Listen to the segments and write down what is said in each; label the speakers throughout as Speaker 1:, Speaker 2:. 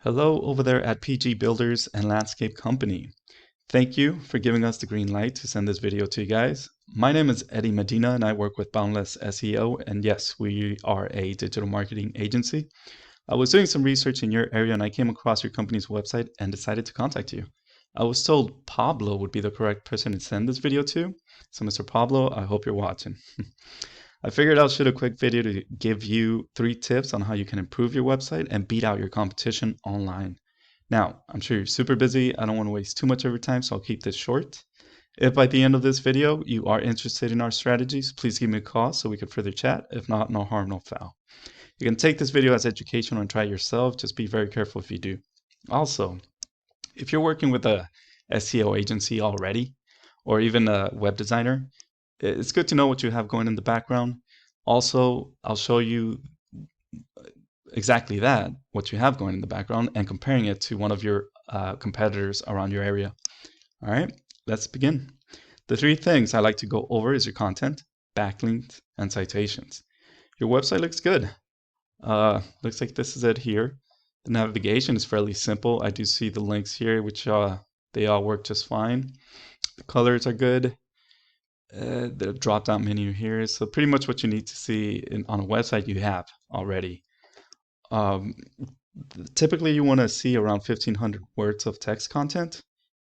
Speaker 1: Hello over there at PG Builders and Landscape Company. Thank you for giving us the green light to send this video to you guys. My name is Eddie Medina and I work with Boundless SEO, and yes, we are a digital marketing agency. I was doing some research in your area and I came across your company's website and decided to contact you. I was told Pablo would be the correct person to send this video to. So Mr. Pablo, I hope you're watching. I figured I'll shoot a quick video to give you 3 tips on how you can improve your website and beat out your competition online. Now, I'm sure you're super busy. I don't want to waste too much of your time, so I'll keep this short. If by the end of this video you are interested in our strategies, please give me a call so we can further chat. If not, no harm, no foul. You can take this video as educational and try it yourself. Just be very careful if you do. Also, if you're working with a SEO agency already, or even a web designer, it's good to know what you have going in the background. Also, I'll show you exactly that, what you have going in the background, and comparing it to one of your competitors around your area. All right, let's begin. The 3 things I like to go over is your content, backlinks, and citations. Your website looks good. Looks like this is it here. The navigation is fairly simple. I do see the links here, which they all work just fine. The colors are good. The drop-down menu here. So pretty much what you need to see on a website you have already. Typically you want to see around 1,500 words of text content.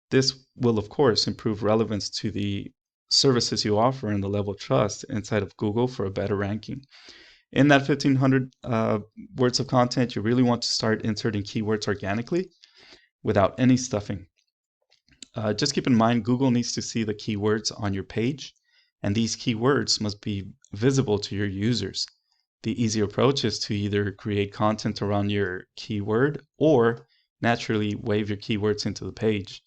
Speaker 1: This will of course improve relevance to the services you offer and the level of trust inside of Google for a better ranking. In that 1,500 words of content, you really want to start inserting keywords organically without any stuffing. Just keep in mind, Google needs to see the keywords on your page, and these keywords must be visible to your users. The easy approach is to either create content around your keyword or naturally wave your keywords into the page.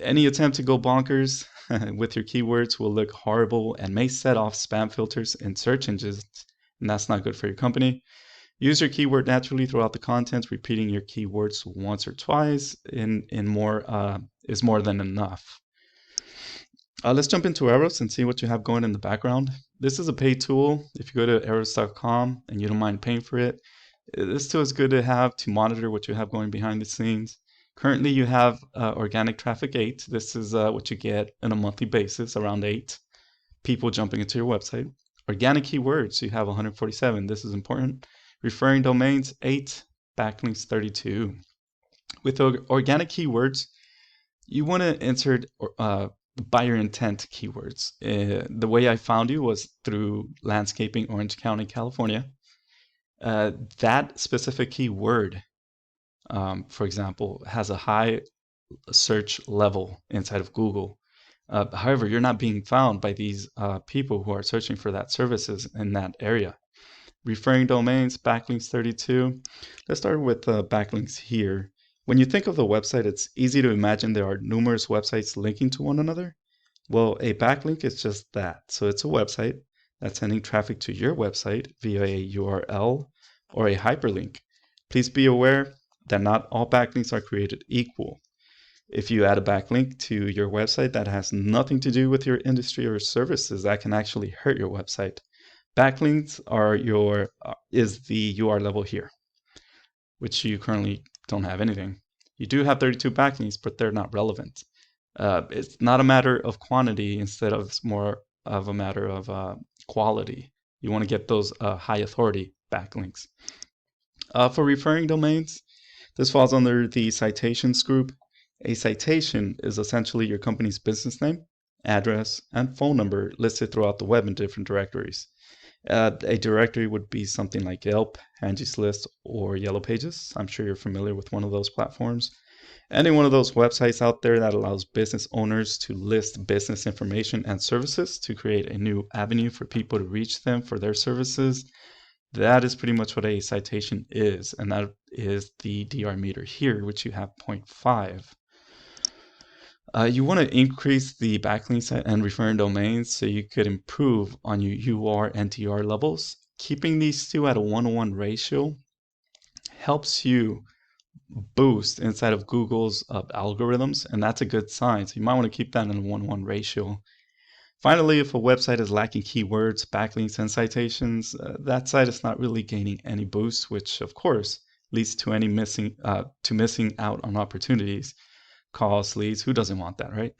Speaker 1: Any attempt to go bonkers with your keywords will look horrible and may set off spam filters in search engines, and that's not good for your company. Use your keyword naturally throughout the content. Repeating your keywords once or twice is more than enough. Let's jump into Ahrefs and see what you have going in the background. This is a paid tool. If you go to ahrefs.com and you don't mind paying for it, this tool is good to have to monitor what you have going behind the scenes. Currently, you have organic traffic 8. This is what you get on a monthly basis, around 8 people jumping into your website. Organic keywords, you have 147. This is important. Referring domains, 8. Backlinks, 32. With organic keywords, you want to insert buyer intent keywords. The way I found you was through landscaping, Orange County, California. That specific keyword, for example, has a high search level inside of Google. However, you're not being found by these people who are searching for that services in that area. Referring domains, backlinks 32. Let's start with backlinks here. When you think of the website, it's easy to imagine there are numerous websites linking to one another. Well, a backlink is just that. So it's a website that's sending traffic to your website via a URL or a hyperlink. Please be aware that not all backlinks are created equal. If you add a backlink to your website that has nothing to do with your industry or services, that can actually hurt your website. Backlinks is the UR level here, which you currently don't have anything. You do have 32 backlinks, but they're not relevant. It's not a matter of quantity, instead of it's more of a matter of quality. You want to get those high authority backlinks. For referring domains, this falls under the citations group. A citation is essentially your company's business name, address, and phone number listed throughout the web in different directories. A directory would be something like Yelp, Angie's List, or Yellow Pages. I'm sure you're familiar with one of those platforms. Any one of those websites out there that allows business owners to list business information and services to create a new avenue for people to reach them for their services. That is pretty much what a citation is, and that is the DR meter here, which you have 0.5. You want to increase the backlinks and referring domains so you could improve on your UR and DR levels. Keeping these two at a 1:1 ratio helps you boost inside of Google's algorithms, and that's a good sign. So you might want to keep that in a 1:1 ratio. Finally, if a website is lacking keywords, backlinks, and citations, that site is not really gaining any boost, which of course leads to any missing out on opportunities, calls, leads. Who doesn't want that, right?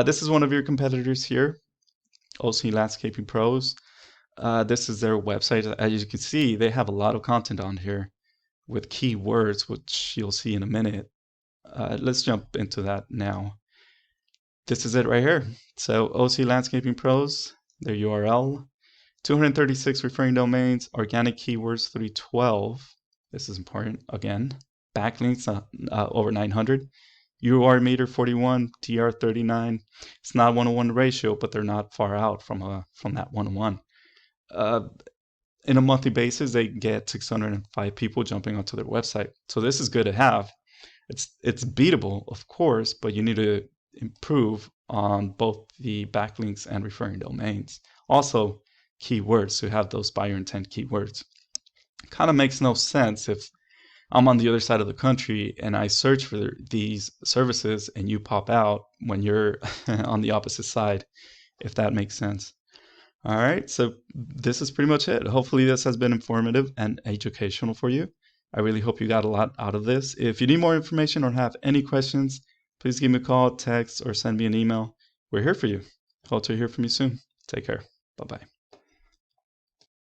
Speaker 1: This is one of your competitors here, OC Landscaping Pros. This is their website. As you can see, they have a lot of content on here with keywords, which you'll see in a minute. Let's jump into that now. This is it right here. So OC Landscaping Pros, their URL, 236 referring domains, organic keywords 312. This is important again. Backlinks over 900. UR meter 41, TR 39. It's not 1:1 ratio, but they're not far out from that 1:1. In a monthly basis, they get 605 people jumping onto their website. So this is good to have. It's beatable, of course, but you need to improve on both the backlinks and referring domains. Also, keywords, to have those buyer intent keywords. Kind of makes no sense if I'm on the other side of the country and I search for these services and you pop out when you're on the opposite side, if that makes sense. All right, so this is pretty much it. Hopefully this has been informative and educational for you. I really hope you got a lot out of this. If you need more information or have any questions, please give me a call, text, or send me an email. We're here for you. Hope to hear from you soon. Take care. Bye-bye.